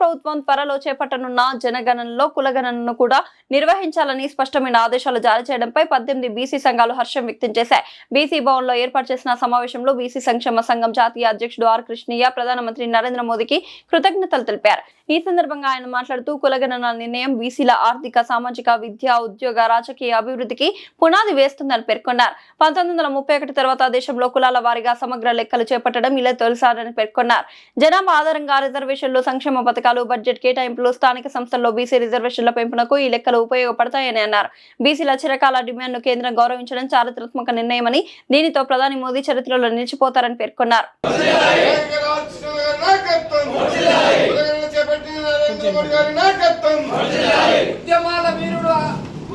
ప్రభుత్వం త్వరలో చేపట్టనున్న జనగణనలో కులగణనను కూడా నిర్వహించాలని స్పష్టమైన ఆదేశాలు జారీ చేయడంపై 18 బీసీ సంఘాలు హర్షం వ్యక్తం చేశాయి. బీసీ భవన్ లో ఏర్పాటు చేసిన సమావేశంలో బీసీ సంక్షేమ సంఘం జాతీయ అధ్యక్షుడు ఆర్ కృష్ణయ్య ప్రధానమంత్రి నరేంద్ర మోదీకి కృతజ్ఞతలు తెలిపారు. ఈ సందర్భంగా ఆయన మాట్లాడుతూ కులగణన నిర్ణయం బీసీల ఆర్థిక, సామాజిక, విద్య, ఉద్యోగ, రాజకీయ అభివృద్ధికి పునాది వేస్తుందని పేర్కొన్నారు. 1931 తర్వాత దేశంలో కులాల వారీగా సమగ్ర లెక్కలు చేపట్టడం ఇలా తొలిసారని పేర్కొన్నారు. జనాభా ఆధారంగా రిజర్వేషన్లు, సంక్షేమ పథకాలు, బడ్జెట్ కేటాయింపులు, స్థానిక సంస్థల్లో బీసీ రిజర్వేషన్ల పెంపునకు ఈ లెక్కలు ఉపయోగపడతాయని అన్నారు. బీసీల చిరకాల డిమాండ్ను కేంద్రం గౌరవించడం చారిత్రాత్మక నిర్ణయమని, దీనితో ప్రధాని మోదీ చరిత్రలో నిలిచిపోతారని పేర్కొన్నారు.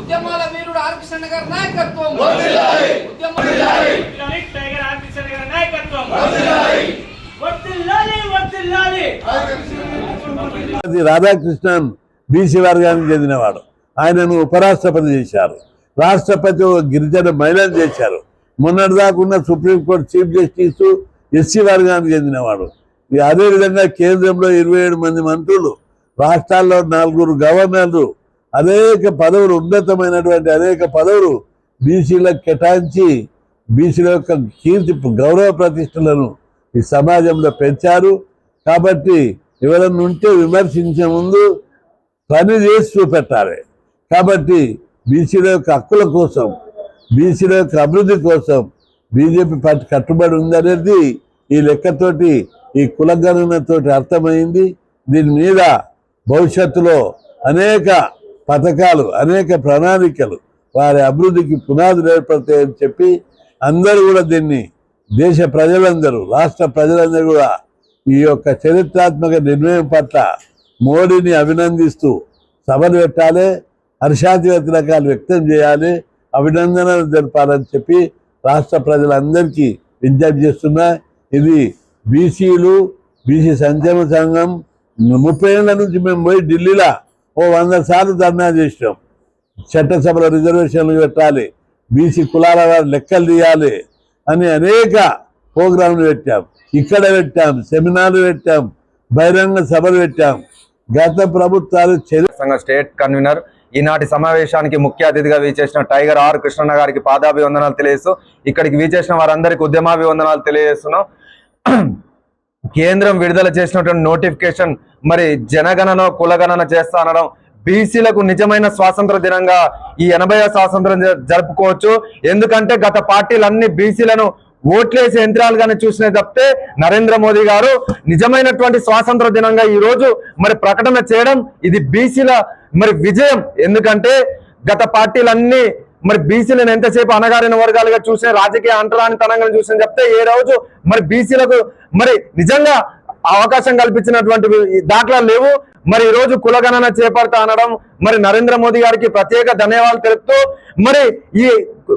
ఉద్యమాల వీరుడు ఆర్ కృష్ణ గారి నాయకత్వం, రాధాకృష్ణన్ బీసీ వర్గానికి చెందినవాడు. ఆయనను ఉపరాష్ట్రపతి చేశారు. రాష్ట్రపతి గిరిజన మహిళను చేశారు. మొన్నటిదాకా ఉన్న సుప్రీంకోర్టు చీఫ్ జస్టిస్ ఎస్సీ వర్గానికి చెందినవాడు. అదేవిధంగా కేంద్రంలో 27 మంది మంత్రులు, రాష్ట్రాల్లో 4 గవర్నర్లు, అనేక పదవులు, ఉన్నతమైనటువంటి అనేక పదవులు బీసీలకు కేటాయించి బీసీల యొక్క కీర్తి, గౌరవ ప్రతిష్టలను ఈ సమాజంలో పెంచారు. కాబట్టి ఎవరన్నా ఉంటే విమర్శించే ముందు పని చేసి చూపెట్టాలి. కాబట్టి బీసీల యొక్క హక్కుల కోసం, బీసీల యొక్క అభివృద్ధి కోసం బీజేపీ పార్టీ కట్టుబడి ఉందనేది ఈ లెక్కతోటి, ఈ కులగణనతోటి అర్థమైంది. దీని మీద భవిష్యత్తులో అనేక పథకాలు, అనేక ప్రణాళికలు, వారి అభివృద్ధికి పునాదులు ఏర్పడతాయని చెప్పి అందరూ కూడా దీన్ని, దేశ ప్రజలందరూ, రాష్ట్ర ప్రజలందరూ కూడా ఈ యొక్క చరిత్రాత్మక నిర్ణయం పట్ల మోడీని అభినందిస్తూ సభలు పెట్టాలి, హర్షాతిరకాలు వ్యక్తం చేయాలి, అభినందనలు జరపాలని చెప్పి రాష్ట్ర ప్రజలందరికీ విజ్ఞప్తి చేస్తున్నా. ఇది బీసీలు, బీసీ సంక్షేమ సంఘం 30 ఏళ్ల నుంచి మేము పోయి ఢిల్లీలో 100 సార్లు ధర్నా చేసినాం. చట్టసభలో రిజర్వేషన్లు పెట్టాలి, బీసీ కులాల వారి లెక్కలు తీయాలి అని అనేక ప్రోగ్రాంలు పెట్టాం. ఇక్కడ పెట్టాం, సెమినార్లు పెట్టాం, బహిరంగ సభలు పెట్టాం. గత ప్రభుత్వాలు స్టేట్ కన్వీనర్ ఈనాటి సమావేశానికి ముఖ్య అతిథిగా వీచేసిన టైగర్ ఆర్ కృష్ణన్న గారికి పాదాభివందనాలు తెలియజేస్తూ ఇక్కడికి వీచేసిన వారందరికీ ఉద్యమాభివందనాలు తెలియజేస్తున్నాం. కేంద్రం విడుదల చేసినటువంటి నోటిఫికేషన్ మరి జనగణన కులగణన చేస్తా అనడం బీసీలకు నిజమైన స్వాతంత్ర దినంగా ఈ 80వ స్వాతంత్రం జరుపుకోవచ్చు. ఎందుకంటే గత పార్టీలన్నీ బీసీలను ఓట్లేసి యంత్రాలుగానే చూసినవి తప్పితే నరేంద్ర మోదీ గారు నిజమైనటువంటి స్వాతంత్ర దినంగా ఈ రోజు మరి ప్రకటన చేయడం ఇది బీసీల మరి విజయం. ఎందుకంటే గత పార్టీలన్నీ మరి బీసీలను ఎంతసేపు అణగారిన వర్గాలుగా చూసిన, రాజకీయ అంటరానితనంగా చూసిన చెప్తే ఏ రోజు మరి బీసీలకు మరి నిజంగా అవకాశం కల్పించినటువంటి దాఖలాలు లేవు. మరి ఈ రోజు కులగణన చేపడతా అనడం మరి నరేంద్ర మోదీ గారికి ప్రత్యేక ధన్యవాదాలు తెలుపుతూ మరి ఈ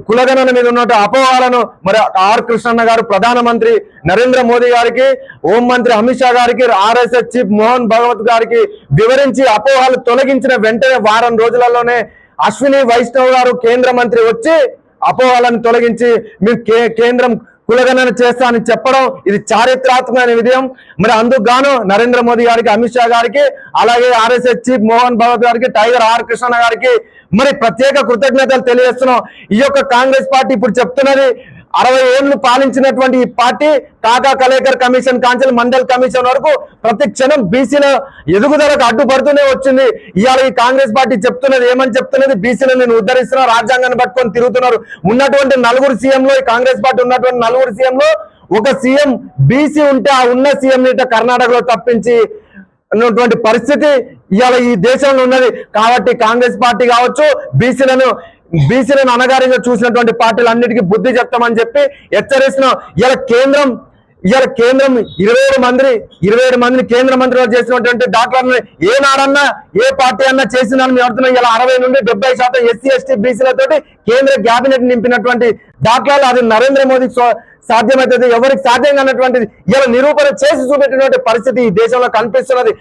కులగణన మీద ఉన్న అపోహలను మరి ఆర్ కృష్ణన్న గారు ప్రధానమంత్రి నరేంద్ర మోదీ గారికి, హోంమంత్రి అమిత్ షా గారికి, ఆర్ఎస్ఎస్ చీఫ్ మోహన్ భగవత్ గారికి వివరించి అపోహలు తొలగించిన వెంటనే వారం రోజులలోనే అశ్విని వైష్ణవ్ గారు కేంద్ర మంత్రి వచ్చి అపోహలను తొలగించి మీరు కేంద్రం కులగణన చేస్తా అని చెప్పడం ఇది చారిత్రాత్మకమైన విజయం. మరి అందుకు గాను నరేంద్ర మోదీ గారికి, అమిత్ షా గారికి, అలాగే ఆర్ఎస్ఎస్ చీఫ్ మోహన్ భగవత్ గారికి, టైగర్ ఆర్ కృష్ణ గారికి మరి ప్రత్యేక కృతజ్ఞతలు తెలియజేస్తున్నాం. ఈ యొక్క కాంగ్రెస్ పార్టీ ఇప్పుడు చెప్తున్నది 60 ఏళ్లు పాలించినటువంటి ఈ పార్టీ కాకా కలేకర్ కమిషన్ కాంచెల్ మండల్ కమిషన్ వరకు ప్రతి క్షణం బీసీల ఎదుగుదలకు అడ్డుపడుతూనే వచ్చింది. ఇవాళ ఈ కాంగ్రెస్ పార్టీ చెప్తున్నది ఏమని చెప్తున్నది, బీసీలను నేను ఉద్ధరిస్తున్నా, రాజ్యాంగాన్ని పట్టుకొని తిరుగుతున్నారు. ఉన్నటువంటి 4 సీఎంలో, ఈ కాంగ్రెస్ పార్టీ ఉన్నటువంటి 4 సీఎంలో ఒక సీఎం బీసీ ఉంటే ఆ ఉన్న సీఎం ని కర్ణాటకలో తప్పించి ఉన్నటువంటి పరిస్థితి ఇవాళ ఈ దేశంలో ఉన్నది. కాబట్టి కాంగ్రెస్ పార్టీ కావచ్చు, బీసీలను అనగారిగా చూసినటువంటి పార్టీలన్నిటికీ బుద్ధి చెప్తామని చెప్పి హెచ్చరిస్తున్నాం. ఇలా కేంద్రం 27 మందిని కేంద్ర మంత్రులు చేసినటువంటి దాఖలాలను ఏనాడన్నా ఏ పార్టీ అన్నా చేసిందని మేము అడుగుతున్నాం. ఇలా 60 నుండి 70% ఎస్సీ ఎస్టీ బీసీలతోటి కేంద్ర క్యాబినెట్ నింపినటువంటి దాఖలాలు అది నరేంద్ర మోదీ సాధ్యమవుతుంది, ఎవరికి సాధ్యం కానటువంటిది ఇలా నిరూపణ చేసి చూపెట్టినటువంటి పరిస్థితి ఈ దేశంలో కనిపిస్తున్నది.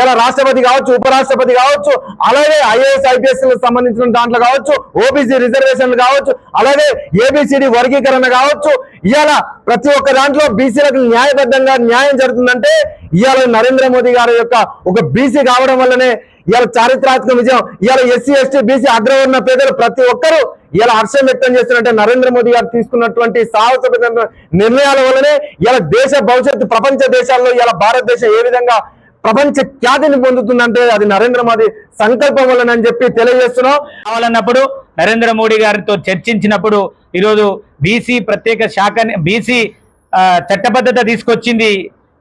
ఇలా రాష్ట్రపతి కావచ్చు, ఉపరాష్ట్రపతి కావచ్చు, అలాగే ఐఏఎస్ ఐపీఎస్ సంబంధించిన దాంట్లో కావచ్చు, ఓబీసీ రిజర్వేషన్లు కావచ్చు, అలాగే ఏబిసిడి వర్గీకరణ కావచ్చు, ఇలా ప్రతి ఒక్క దాంట్లో బీసీలకు న్యాయబద్ధంగా న్యాయం జరుగుతుందంటే ఇవాళ నరేంద్ర మోదీ గారి యొక్క ఒక బీసీ కావడం వల్లనే ఇవాళ చారిత్రాత్మక విజయం. ఇవాళ ఎస్సీ ఎస్టీ బీసీ అగ్రవర్ణ పేదలు ప్రతి ఒక్కరూ ఇలా హర్షం వ్యక్తం చేస్తున్నట్టే నరేంద్ర మోదీ గారు తీసుకున్నటువంటి సాహసోపేతమైన నిర్ణయాల వల్లనే ఇలా దేశ భవిష్యత్తు ప్రపంచ దేశాల్లో ఇలా భారతదేశం ఏ విధంగా ప్రపంచ ఖ్యాతిని పొందుతుందంటే అది నరేంద్ర మోదీ సంకల్పం వల్లనని చెప్పి తెలియజేస్తున్నాం. కావాలన్నప్పుడు నరేంద్ర మోడీ గారితో చర్చించినప్పుడు ఈరోజు బీసీ ప్రత్యేక శాఖని బీసీ చట్టబద్ధత తీసుకొచ్చింది,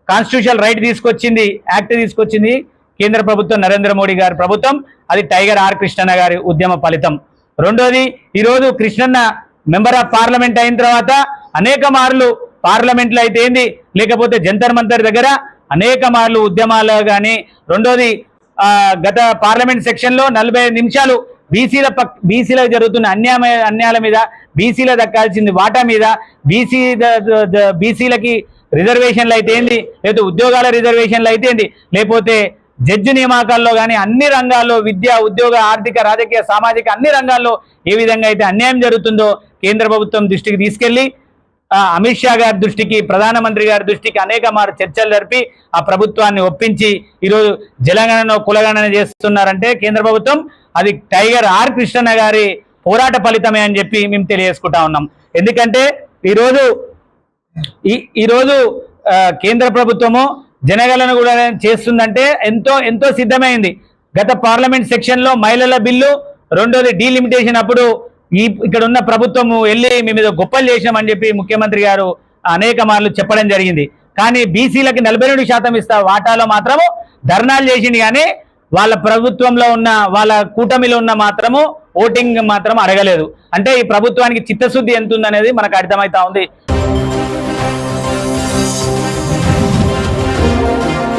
కాన్స్టిట్యూషనల్ రైట్ తీసుకొచ్చింది, యాక్ట్ తీసుకొచ్చింది కేంద్ర ప్రభుత్వం, నరేంద్ర మోడీ గారి ప్రభుత్వం. అది టైగర్ ఆర్ కృష్ణన్న గారి ఉద్యమ ఫలితం. రెండోది, ఈరోజు కృష్ణన్న మెంబర్ ఆఫ్ పార్లమెంట్ అయిన తర్వాత అనేక మార్లు పార్లమెంట్లో అయితే ఏంది, లేకపోతే జంతర్ మంతర్ దగ్గర అనేక మార్లు ఉద్యమాలు కానీ, రెండోది గత పార్లమెంట్ సెక్షన్లో 45 నిమిషాలు బీసీలకు జరుగుతున్న అన్యాయాల మీద, బీసీల దక్కాల్సింది వాటా మీద, బీసీలకి రిజర్వేషన్లు అయితే ఏంది, లేకపోతే ఉద్యోగాల రిజర్వేషన్లు అయితే ఏంది, లేకపోతే జడ్జి నియామకాల్లో కానీ అన్ని రంగాల్లో విద్య, ఉద్యోగ, ఆర్థిక, రాజకీయ, సామాజిక అన్ని రంగాల్లో ఏ విధంగా అయితే అన్యాయం జరుగుతుందో కేంద్ర ప్రభుత్వం దృష్టికి తీసుకెళ్లి అమిత్ షా గారి దృష్టికి, ప్రధానమంత్రి గారి దృష్టికి అనేక మారు చర్చలు జరిపి ఆ ప్రభుత్వాన్ని ఒప్పించి ఈరోజు జనగణన కులగణన చేస్తున్నారంటే కేంద్ర ప్రభుత్వం, అది టైగర్ ఆర్ కృష్ణన్న గారి పోరాట ఫలితమే అని చెప్పి మేము తెలియజేసుకుంటా ఉన్నాం. ఎందుకంటే ఈరోజు కేంద్ర ప్రభుత్వము జనగణన కూడా చేస్తుందంటే ఎంతో సిద్ధమైంది. గత పార్లమెంట్ సెక్షన్లో మహిళల బిల్లు, రెండోది డీలిమిటేషన్ అప్పుడు ఇక్కడ ఉన్న ప్రభుత్వము వెళ్ళి మీ మీద గొప్పలు చేసినామని చెప్పి ముఖ్యమంత్రి గారు అనేక మార్లు చెప్పడం జరిగింది. కానీ బీసీలకి 42% ఇస్తా వాటాలో మాత్రము ధర్నాలు చేసింది, కానీ వాళ్ళ ప్రభుత్వంలో ఉన్న వాళ్ళ కూటమిలో ఉన్న మాత్రము ఓటింగ్ మాత్రం అడగలేదు. అంటే ఈ ప్రభుత్వానికి చిత్తశుద్ధి ఎంత ఉందనేది మనకు అర్థమవుతా ఉంది.